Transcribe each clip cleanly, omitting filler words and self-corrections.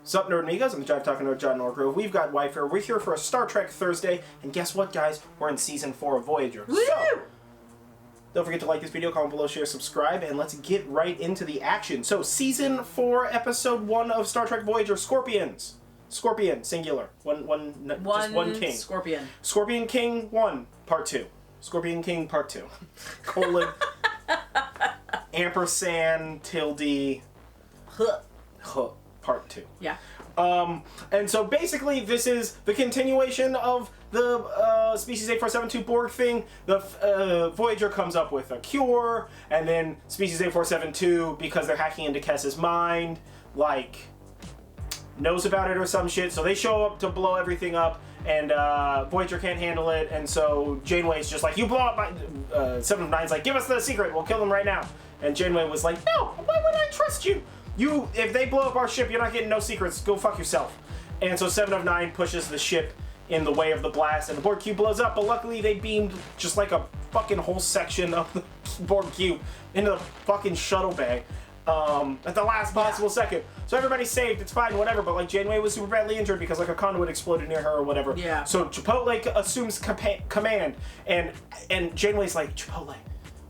Sup, Nerdmigos? I'm the Jive talking to John Norgrove. We've got Wife here. We're here for a Star Trek Thursday, and guess what, guys? We're in Season 4 of Voyager. Woo! So, don't forget to like this video, comment below, share, subscribe, and let's get right into the action. So, Season 4, Episode 1 of Star Trek Voyager, Scorpions. Scorpion, singular. Just one king. Scorpion. Scorpion King 1, Part 2. Scorpion King Part 2. Colon. Ampersand, tilde. Huh. Part 2. Yeah. And so basically this is the continuation of the Species 8472 Borg thing. The Voyager comes up with a cure, and then Species 8472, because they're hacking into Kess's mind, like, knows about it or some shit, so they show up to blow everything up, and Voyager can't handle it, and so Janeway's just like, you blow up my... 7 of 9's like, give us the secret, we'll kill them right now. And Janeway was like, no, why would I trust you? If they blow up our ship, you're not getting no secrets. Go fuck yourself. And so 7 of 9 pushes the ship in the way of the blast, and the Borg cube blows up, but luckily they beamed just like a fucking whole section of the Borg cube into the fucking shuttle bay at the last possible second. So everybody's saved, it's fine, whatever, but like Janeway was super badly injured because like a conduit exploded near her or whatever. Yeah. So Chipotle assumes command, and Janeway's like, Chipotle,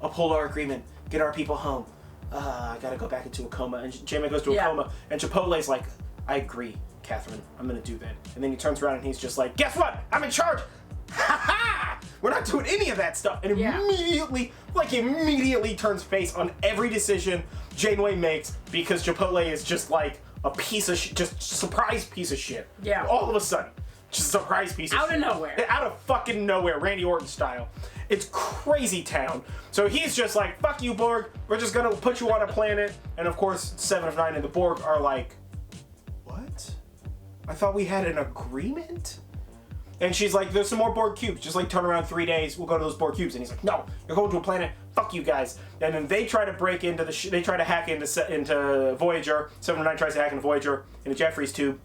uphold our agreement, get our people home. I gotta go back into a coma. And Janeway goes to a coma, and Chipotle's like, I agree, Catherine, I'm gonna do that. And then he turns around and he's just like, guess what? I'm in charge! Ha ha! We're not doing any of that stuff. And immediately turns face on every decision Janeway makes, because Chipotle is just like a piece of just surprise piece of shit. Yeah. All of a sudden. Just a surprise piece of shit. Out of nowhere. Out of fucking nowhere, Randy Orton style. It's crazy town. So he's just like, fuck you, Borg. We're just gonna put you on a planet. And of course, 7 of 9 and the Borg are like, what? I thought we had an agreement? And she's like, there's some more Borg cubes. Just like turn around 3 days, we'll go to those Borg cubes. And he's like, no, you're going to a planet. Fuck you guys. And then they try to break into they try to hack into Voyager. 7 of 9 tries to hack into Voyager in a Jeffries tube.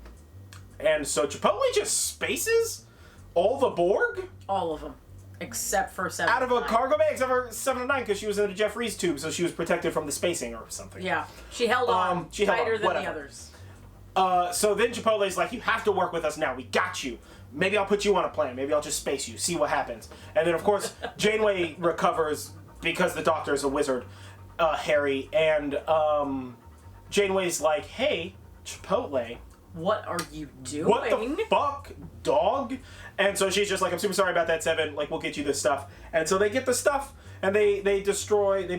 And so Chipotle just spaces all the Borg? All of them. Except for 7 out of a cargo bay, except for 7 of 9, because she was in a Jeffries tube, so she was protected from the spacing or something. Yeah. She held on tighter than the others. So then Chipotle's like, you have to work with us now. We got you. Maybe I'll put you on a plane. Maybe I'll just space you. See what happens. And then, of course, Janeway recovers because the doctor is a wizard, Harry. And Janeway's like, hey, Chipotle, what are you doing? what the fuck, dog? And so she's just like, I'm super sorry about that, 7. Like, we'll get you this stuff. And so they get the stuff, and they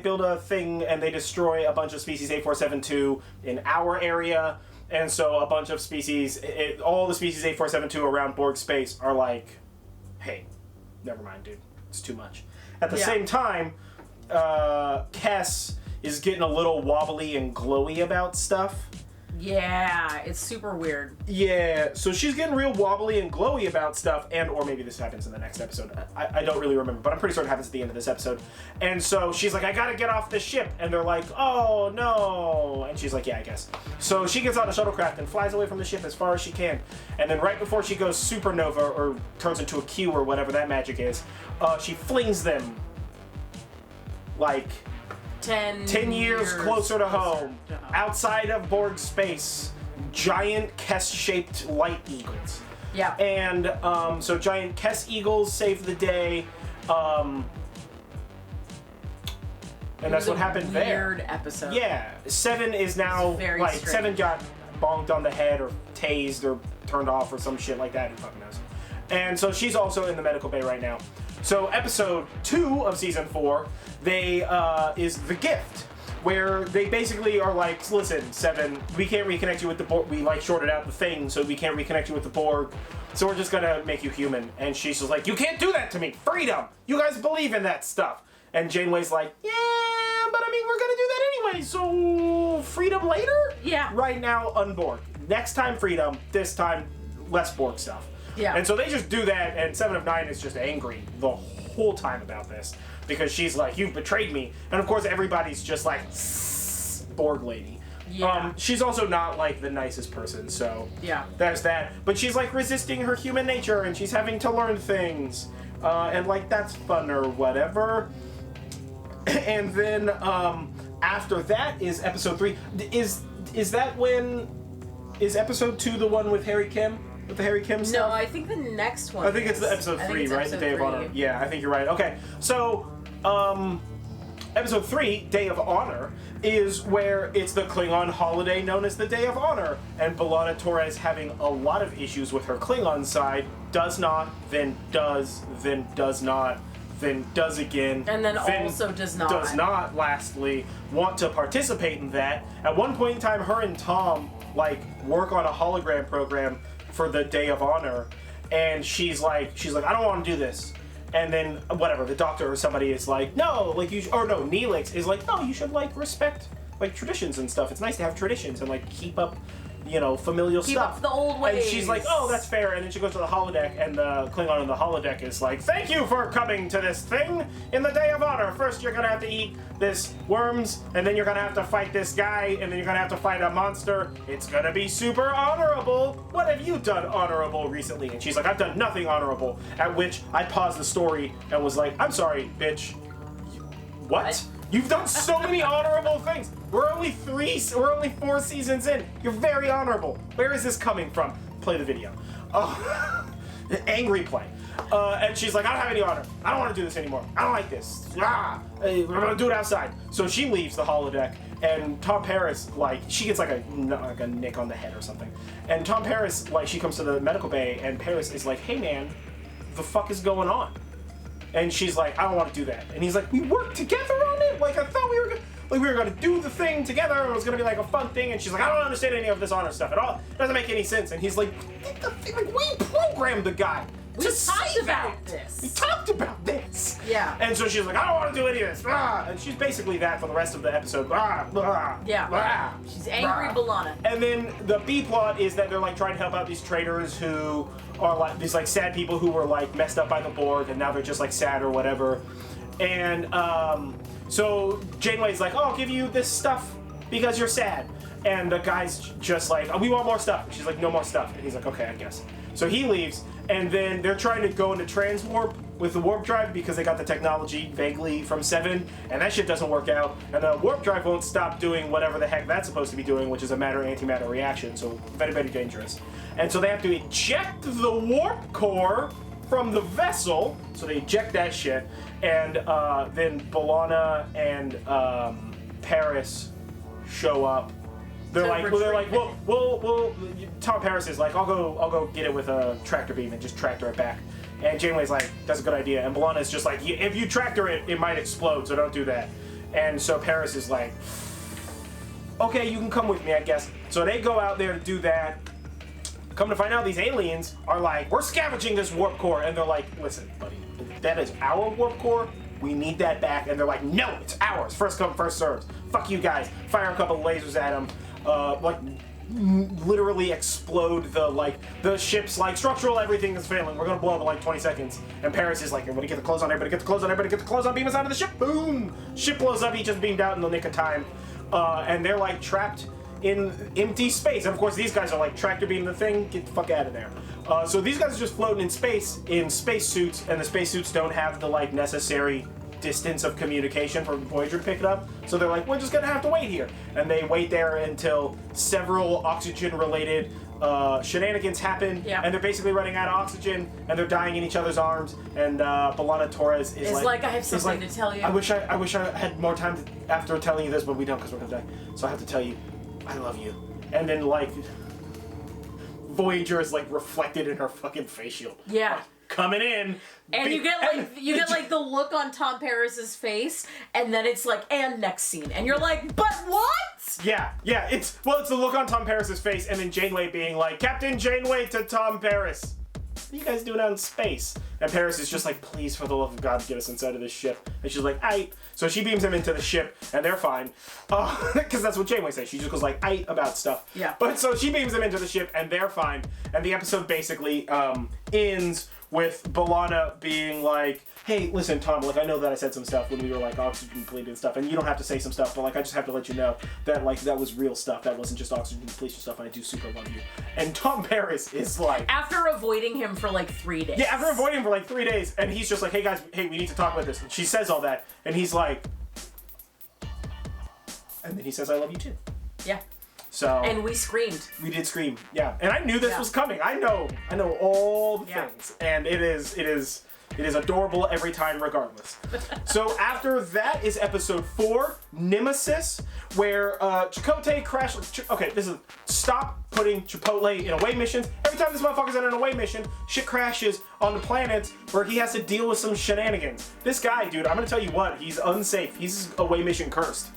build a thing, and they destroy a bunch of species 8472 in our area. And so a bunch of species, all the species 8472 around Borg space are like, hey, never mind, dude. It's too much. At the same time, Kess is getting a little wobbly and glowy about stuff. Yeah, it's super weird. Yeah, so she's getting real wobbly and glowy about stuff, or maybe this happens in the next episode. I don't really remember, but I'm pretty sure it happens at the end of this episode. And so she's like, I gotta get off the ship. And they're like, oh, no. And she's like, yeah, I guess. So she gets on a shuttlecraft and flies away from the ship as far as she can. And then right before she goes supernova, or turns into a Q, or whatever that magic is, she flings them, like... 10 years closer to home, outside of Borg space, giant Kess-shaped light eagles. Yeah. And so giant Kess eagles save the day, and that's what happened there. Weird episode. Yeah, 7 is now like strange. 7 got bonked on the head or tased or turned off or some shit like that. Who fucking knows? And so she's also in the medical bay right now. So episode 2 of season 4, is The Gift, where they basically are like, listen, 7, we can't reconnect you with the Borg. We like shorted out the thing, so we can't reconnect you with the Borg. So we're just gonna make you human. And she's just like, you can't do that to me. Freedom. You guys believe in that stuff. And Janeway's like, yeah, but I mean, we're gonna do that anyway. So freedom later? Yeah. Right now, unborg. Next time freedom. This time less Borg stuff. Yeah. And so they just do that, and 7 of 9 is just angry the whole time about this, because she's like, you've betrayed me. And of course everybody's just like, Borg lady. Yeah. She's also not like the nicest person, so yeah, there's that. But she's like resisting her human nature, and she's having to learn things. And like, that's fun or whatever. And then after that is episode 3. Is that when is episode 2 the one with Harry Kim? With the Harry Kim stuff? No, I think the next one. I think it's the episode 3, right? The Day of Honor. Yeah, I think you're right. Okay, so episode 3, Day of Honor, is where it's the Klingon holiday known as the Day of Honor, and B'Elanna Torres having a lot of issues with her Klingon side. Does not, then does, then does not, then does again, and then also does not. Does not, lastly, want to participate in that. At one point in time, her and Tom, like, work on a hologram program for the Day of Honor, and she's like, I don't want to do this. And then, whatever, the doctor or somebody is like, no, like, Neelix is like, no, you should, like, respect, like, traditions and stuff. It's nice to have traditions and, like, keep up, familial stuff. Keep up the old ways. And she's like, oh, that's fair. And then she goes to the holodeck, and the Klingon on the holodeck is like, thank you for coming to this thing in the Day of Honor. First, you're gonna have to eat this worms, and then you're gonna have to fight this guy, and then you're gonna have to fight a monster. It's gonna be super honorable. What have you done honorable recently? And she's like, I've done nothing honorable. At which I paused the story and was like, I'm sorry, bitch. What? You've done so many honorable things. We're only 4 seasons in. You're very honorable. Where is this coming from? Play the video. Angry play. And she's like, I don't have any honor. I don't want to do this anymore. I don't like this. We're gonna do it outside. So she leaves the holodeck, and Tom Paris, like, she gets like a nick on the head or something. And Tom Paris, like, she comes to the medical bay, and Paris is like, hey man, the fuck is going on? And she's like, I don't want to do that. And he's like, we worked together on it? Like, I thought we were gonna do the thing together, and it was gonna be like a fun thing. And she's like, I don't understand any of this honor stuff at all. It doesn't make any sense. And he's like, we programmed the guy. We talked about this. We talked about this. Yeah. And so she's like, I don't want to do any of this. And she's basically that for the rest of the episode. Yeah. She's angry B'Elanna. And then the B plot is that they're like trying to help out these traitors who are like these like sad people who were like messed up by the Borg, and now they're just like sad or whatever. And so Janeway's like, oh, I'll give you this stuff because you're sad. And the guy's just like, oh, we want more stuff. And she's like, no more stuff. And he's like, okay, I guess. So he leaves, and then they're trying to go into transwarp with the warp drive because they got the technology vaguely from 7, and that shit doesn't work out. And the warp drive won't stop doing whatever the heck that's supposed to be doing, which is a matter-antimatter reaction, so very, very dangerous. And so they have to eject the warp core from the vessel, so they eject that shit, and then B'Elanna and Paris show up. They're like, well, Tom Paris is like, I'll go get it with a tractor beam and just tractor it back. And Janeway's like, that's a good idea. And B'Elanna's just like, if you tractor it, it might explode, so don't do that. And so Paris is like, okay, you can come with me, I guess. So they go out there to do that. Come to find out, these aliens are like, we're scavenging this warp core. And they're like, listen, buddy, that is our warp core. We need that back. And they're like, no, it's ours. First come, first serves. Fuck you guys. Fire a couple of lasers at them. Literally explode the ship's like structural everything is failing. We're gonna blow up in like 20 seconds. And Paris is like, everybody get the clothes on, everybody get the clothes on, everybody get the clothes on, beam us out of the ship. Boom! Ship blows up, he just beamed out in the nick of time. And they're like trapped in empty space. And of course these guys are like tractor beam the thing, get the fuck out of there. So these guys are just floating in space suits, and the spacesuits don't have the like necessary distance of communication for Voyager to pick it up. So they're like, we're just gonna have to wait here. And they wait there until several oxygen-related shenanigans happen. Yeah. And they're basically running out of oxygen, and they're dying in each other's arms. And B'Elanna Torres is like, I have something to tell you. I wish I had more time after telling you this, but we don't because we're gonna die. So I have to tell you, I love you. And then like, Voyager is like reflected in her fucking face shield. Yeah. Like, coming in. And you get like the look on Tom Paris's face, and then it's like, and next scene, and you're like, but what? Yeah, it's the look on Tom Paris's face, and then Janeway being like, Captain Janeway to Tom Paris, what are you guys doing out in space? And Paris is just like, please, for the love of God, get us inside of this ship. And she's like, aight. So she beams him into the ship, and they're fine. Because that's what Janeway says. She just goes like, aight about stuff. Yeah. But so she beams him into the ship, and they're fine. And the episode basically ends with B'Elanna being like, hey, listen, Tom, like, I know that I said some stuff when we were, like, oxygen depleted and stuff, and you don't have to say some stuff, but, like, I just have to let you know that, like, that was real stuff. That wasn't just oxygen depletion stuff, and I do super love you. And Tom Paris is like... After avoiding him for, like, 3 days. Yeah, after avoiding him for, like, 3 days, and he's just like, hey, guys, we need to talk about this. And she says all that, and he's like... And then he says, I love you, too. Yeah. So And we screamed. we did scream, yeah. And I knew this was coming. I know all the things, and it is adorable every time, regardless. So after that is episode 4, Nemesis, where Chakotay crashed. Okay, this is stop putting Chipotle in away missions. Every time this motherfucker's on an away mission, shit crashes on the planets where he has to deal with some shenanigans. This guy, dude, I'm gonna tell you what, he's unsafe. He's away mission cursed.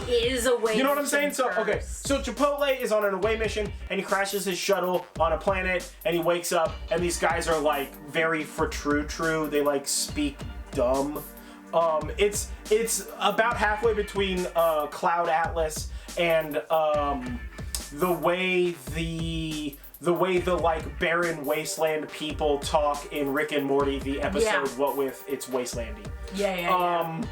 He is away. You know what I'm saying? So Chipotle is on an away mission and he crashes his shuttle on a planet and he wakes up and these guys are like very for true. They like speak dumb. It's about halfway between Cloud Atlas and the way the like barren wasteland people talk in Rick and Morty, the episode What With It's Wastelandy. Yeah.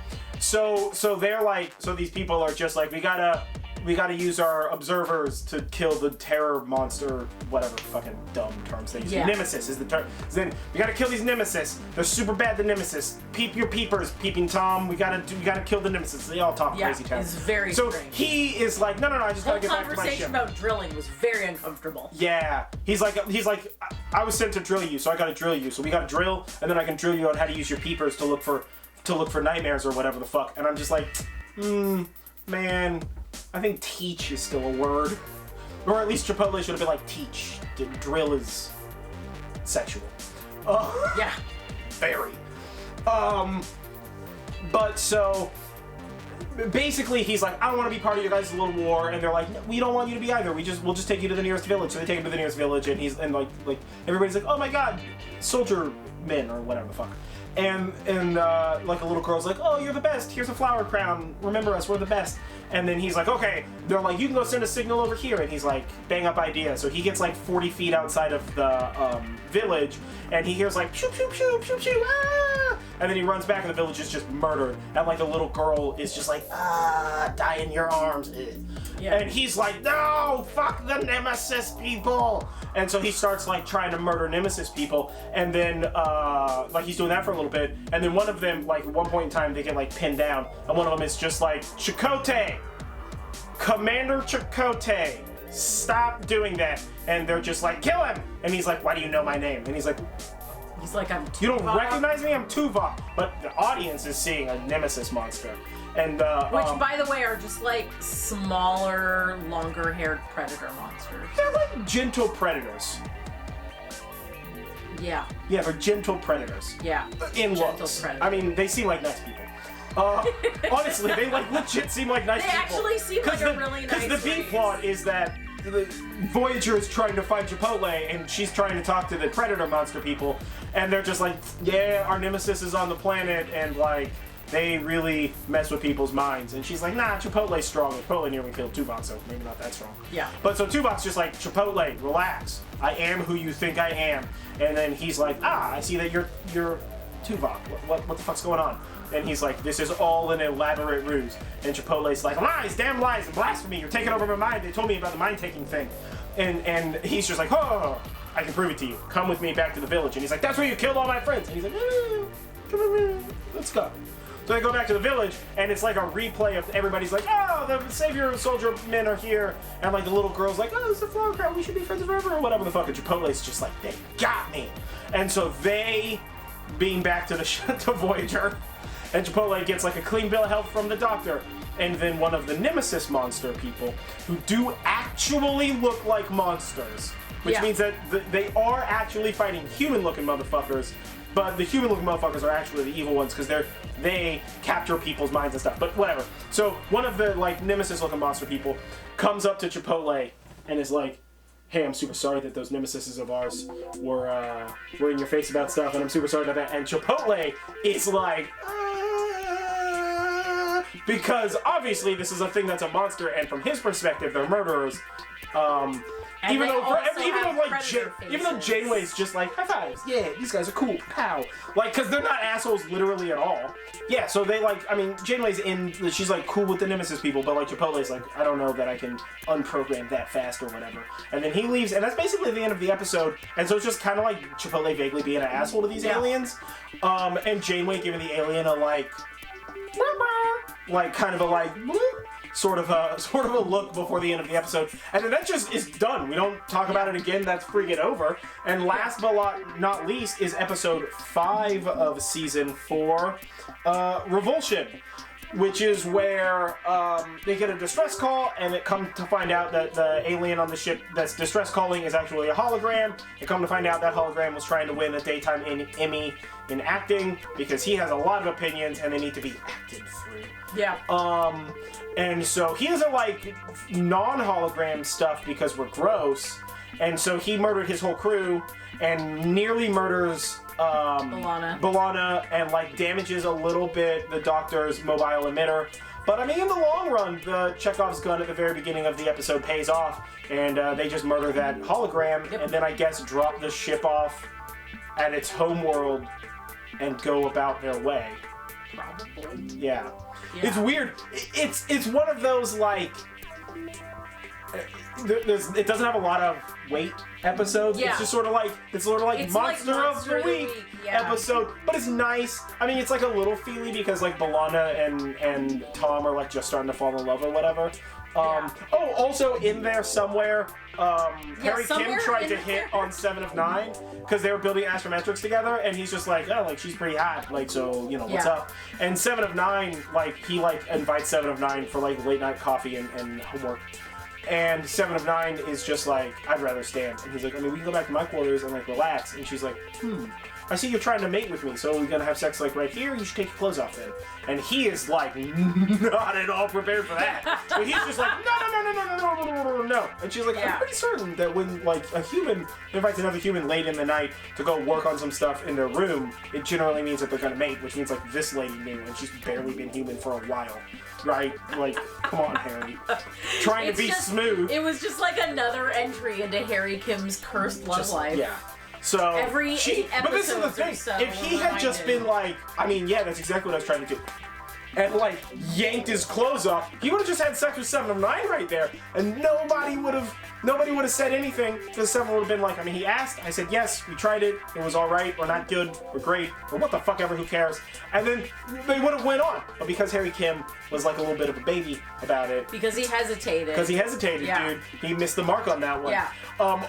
So they're like, so these people are just like, we gotta use our observers to kill the terror monster, whatever fucking dumb terms they use. Yeah. Nemesis is the term. Then we gotta kill these Nemesis. They're super bad, the Nemesis. Peep your peepers, peeping Tom. We gotta kill the Nemesis. They all talk crazy town. It's very so strange. He is like, no, I just gotta get back to my ship. The conversation about drilling was very uncomfortable. Yeah, he's like, I was sent to drill you, so I gotta drill you. So we gotta drill, and then I can drill you on how to use your peepers to look for nightmares or whatever the fuck. And I'm just like, man, I think teach is still a word. Or at least Chipotle should have been like, teach. Drill is sexual. Yeah. Very. But so, basically he's like, I don't want to be part of your guys' little war, and they're like, no, we don't want you to be either. We'll just take you to the nearest village. So they take him to the nearest village, and like everybody's like, oh my god, soldier men or whatever the fuck. And like a little girl's like, oh, you're the best. Here's a flower crown. Remember us. We're the best. And then he's like, okay. They're like, you can go send a signal over here. And he's like, bang up idea. So he gets like 40 feet outside of the village, and he hears like, shoop, shoop, shoop, shoop, shoop, ah! And then he runs back, and the village is just murdered. And like the little girl is just like, die in your arms. Yeah. And he's like, no, fuck the Nemesis people. And so he starts like trying to murder Nemesis people, and then like he's doing that for a little bit, and then one of them, like at one point in time, they get like pinned down, and one of them is just like, Chakotay, Commander Chakotay, stop doing that. And they're just like, kill him. And he's like, why do you know my name? And he's like, I'm Tuvok. You don't recognize me? I'm Tuvok. But the audience is seeing a Nemesis monster. And which, by the way, are just like smaller, longer-haired predator monsters. They're like gentle predators. Yeah. Yeah, they're gentle predators. Yeah. In gentle looks. predators. I mean, they seem like nice people. Honestly, they like legit seem like nice people. They actually seem like a really nice Because the B plot is that the Voyager is trying to find Chipotle, and she's trying to talk to the predator monster people, and they're just like, yeah, our Nemesis is on the planet, and like, they really mess with people's minds. And she's like, nah, Chipotle's strong. Chipotle nearly killed Tuvok, so maybe not that strong. Yeah. But so Tuvok's just like, Chipotle, relax. I am who you think I am. And then he's like, I see that you're Tuvok. What the fuck's going on? And he's like, this is all an elaborate ruse. And Chipotle's like, lies, damn lies, and blasphemy. You're taking over my mind. They told me about the mind-taking thing. And he's just like, oh, I can prove it to you. Come with me back to the village. And he's like, that's where you killed all my friends. And he's like, come with me. Let's go. So they go back to the village, and it's like a replay of everybody's like, oh, the savior soldier men are here. And like the little girl's like, oh, it's a flower crown. We should be friends forever, or whatever the fuck. And Chipotle's just like, they got me. And so they beam back to the Voyager, and Chipotle gets like a clean bill of health from the doctor. And then one of the Nemesis monster people, who do actually look like monsters, which means that they are actually fighting human-looking motherfuckers, but the human-looking motherfuckers are actually the evil ones because they capture people's minds and stuff. But whatever. So one of the like Nemesis-looking monster people comes up to Chipotle and is like, hey, I'm super sorry that those Nemesises of ours were in your face about stuff, and I'm super sorry about that. And Chipotle is like, because obviously this is a thing that's a monster, and from his perspective, they're murderers. Even though Janeway's just like, high fives, yeah, these guys are cool, pow. Like, because they're not assholes literally at all. Yeah, so they like, I mean, Janeway's she's like cool with the Nemesis people, but like Chipotle's like, I don't know that I can unprogram that fast or whatever. And then he leaves, and that's basically the end of the episode. And so it's just kind of like Chipotle vaguely being an asshole to these aliens. And Janeway giving the alien a like kind of a like, sort of a look before the end of the episode, and then that just is done. We don't talk about it again. That's freaking over. And last but not least is episode 5 of season 4, Revulsion, which is where they get a distress call, and it comes to find out that the alien on the ship that's distress calling is actually a hologram. They come to find out that hologram was trying to win a daytime Emmy in acting because he has a lot of opinions and they need to be acted through. Yeah. And so he doesn't like non-hologram stuff because we're gross, and so he murdered his whole crew and nearly murders B'Elanna and like damages a little bit the Doctor's mobile emitter. But I mean, in the long run, the Chekhov's gun at the very beginning of the episode pays off, and they just murder that hologram, and then I guess drop the ship off at its home world and go about their way. Probably. Yeah. It's weird. It's one of those like. It doesn't have a lot of weight episodes. Yeah. It's just sort of like Monster of the Week episode, but it's nice. I mean, it's like a little feely because like B'Elanna and Tom are like just starting to fall in love or whatever. Oh, also in there somewhere, Harry Kim tried to hit on 7 of 9 because they were building astrometrics together, and he's just like, oh, like she's pretty hot, like so, you know, what's up? And 7 of 9, like he like invites 7 of 9 for like late night coffee and homework. And 7 of 9 is just like, I'd rather stand. And he's like, I mean, we can go back to my quarters and like relax. And she's like, I see you're trying to mate with me, so we're gonna have sex like right here. You should take your clothes off then. And he is like not at all prepared for that. So he's just like, no. And she's like, I'm pretty certain that when like a human invites another human late in the night to go work on some stuff in their room, it generally means that they're gonna mate, which means like this lady knew, and she's barely been human for a while. Right? Like, come on, Harry. Trying to be smooth. It was just like another entry into Harry Kim's cursed love life. Yeah. So every 8 episodes but this is the thing. So if he had just been like, I mean, yeah, that's exactly what I was trying to do. And like yanked his clothes off, he would have just had sex with 7 of 9 right there, and nobody would have said anything. Because 7 would have been like, I mean, he asked, I said yes, we tried it, it was all right, we're not good, we're great, or what the fuck ever, who cares? And then they would have went on. But because Harry Kim was like a little bit of a baby about it, because he hesitated, dude, he missed the mark on that one. Yeah.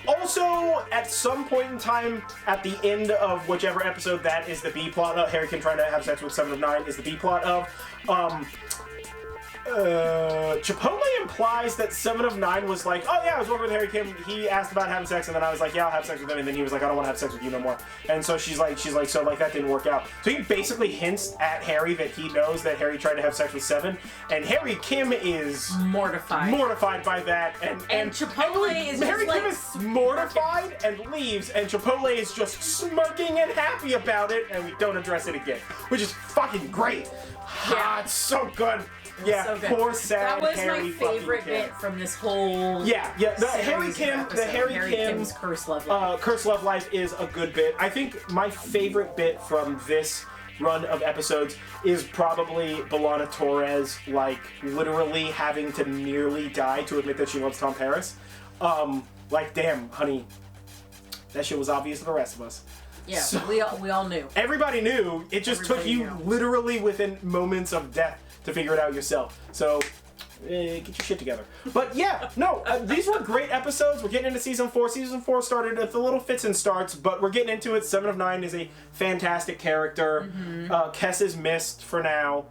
Also, at some point in time, at the end of whichever episode that is the B plot of Harry Kim trying to have sex with 7 of 9 is the B plot of. Chipotle implies that 7 of 9 was like, oh yeah, I was working with Harry Kim. He asked about having sex, and then I was like, yeah, I'll have sex with him. And then he was like, I don't want to have sex with you no more. And so she's like, so like that didn't work out. So he basically hints at Harry that he knows that Harry tried to have sex with 7, and Harry Kim is mortified by that. And Chipotle is Harry just Kim is mortified and leaves, and Chipotle is just smirking and happy about it, and we don't address it again, which is fucking great. Ah, it's so good. Yeah, so good. Poor sad That was Harry my favorite bit from this whole. Yeah. The Harry Kim's Cursed Love Life. Cursed Love Life is a good bit. I think my favorite bit from this run of episodes is probably B'Elanna Torres, like literally having to nearly die to admit that she loves Tom Paris. Like, damn, honey, that shit was obvious to the rest of us. Yeah, so, we all knew. Everybody knew. It just took you literally within moments of death to figure it out yourself. So, get your shit together. But yeah, no, these were great episodes. We're getting into season 4. Season 4 started with the little fits and starts, but we're getting into it. 7 of 9 is a fantastic character. Kes is missed for now.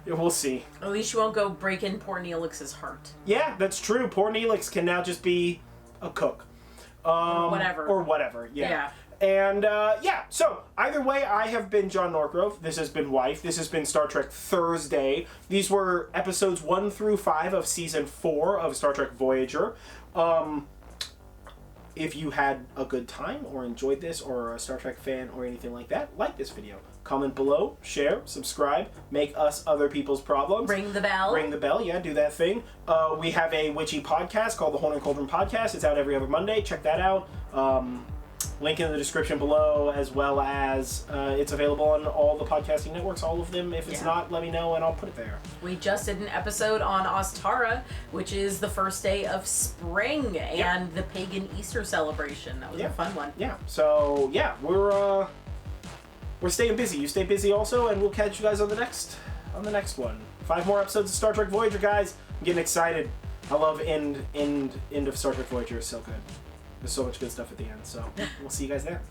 We'll see. At least you won't go break in poor Neelix's heart. Yeah, that's true. Poor Neelix can now just be a cook. Or whatever. Yeah. And, so, either way, I have been John Norgrove. This has been Wife. This has been Star Trek Thursday. These were episodes 1 through 5 of Season 4 of Star Trek Voyager. If you had a good time or enjoyed this or are a Star Trek fan or anything like that, like this video. Comment below, share, subscribe, make us other people's problems. Ring the bell. Ring the bell, yeah, do that thing. We have a witchy podcast called the Horn and Cauldron Podcast. It's out every other Monday. Check that out. Link in the description below, as well as it's available on all the podcasting networks, all of them. If it's not, let me know and I'll put it there. We just did an episode on Ostara, which is the first day of spring and the pagan Easter celebration. That was a fun one. Yeah, so yeah, we're staying busy. You stay busy also, and we'll catch you guys on the next on the next one. 5 more episodes of Star Trek Voyager, guys. I'm getting excited. I love end of Star Trek Voyager. It's so good. There's so much good stuff at the end. So we'll see you guys there.